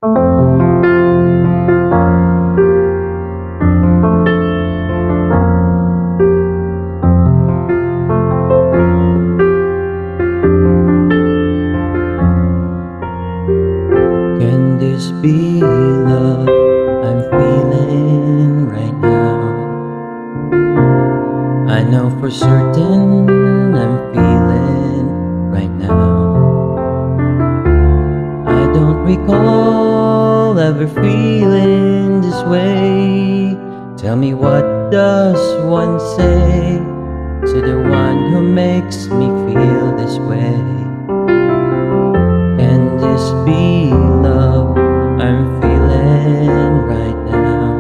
Can this be love I'm feeling right now? I know for certain I'm feeling right now. I don't recall ever feeling this way. Tell me, what does one say to the one who makes me feel this way? Can this be love I'm feeling right now?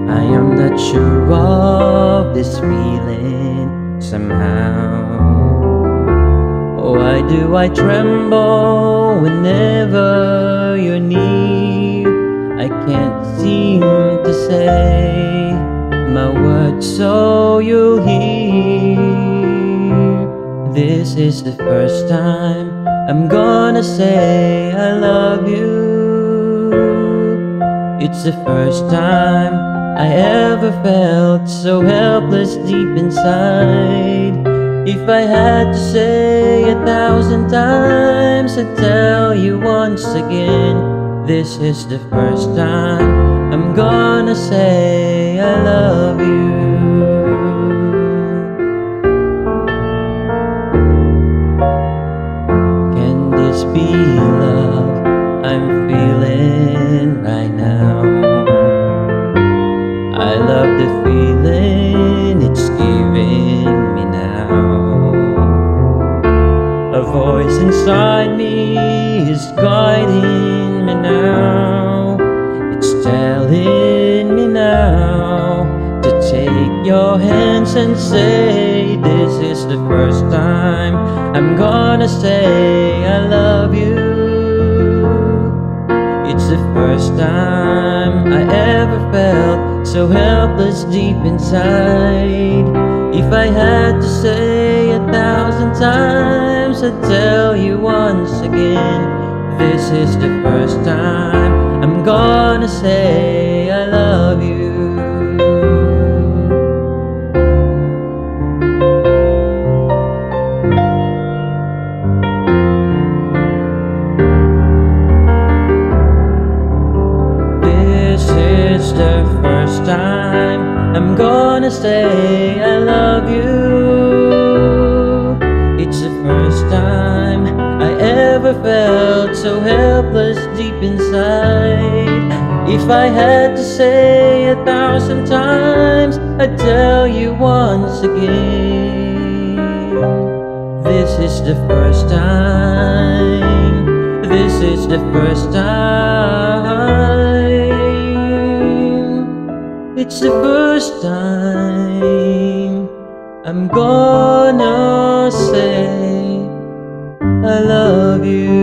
I am not sure of this feeling somehow. Why do I tremble whenever you're near? I can't seem to say my words so you'll hear. This is the first time I'm gonna say I love you. It's the first time I ever felt so helpless deep inside. If I had to say 1,000 times, I'd tell you once again, this is the first time I'm gonna say I love you. Can this be love I'm feeling right now? I love the feeling it's giving me now. A voice inside me is guiding me now. It's telling me now to take your hands and say, this is the first time I'm gonna say I love you. It's the first time I ever felt so helpless deep inside. If I had to say 1,000 times, I'd tell you once again, this is the first time I'm gonna say I love you. This is the first time I'm gonna say I love you. It's the first time I ever felt so helpless deep inside. If I had to say 1,000 times, I'd tell you once again, this is the first time. This is the first time. It's the first time I'm gonna say I love you.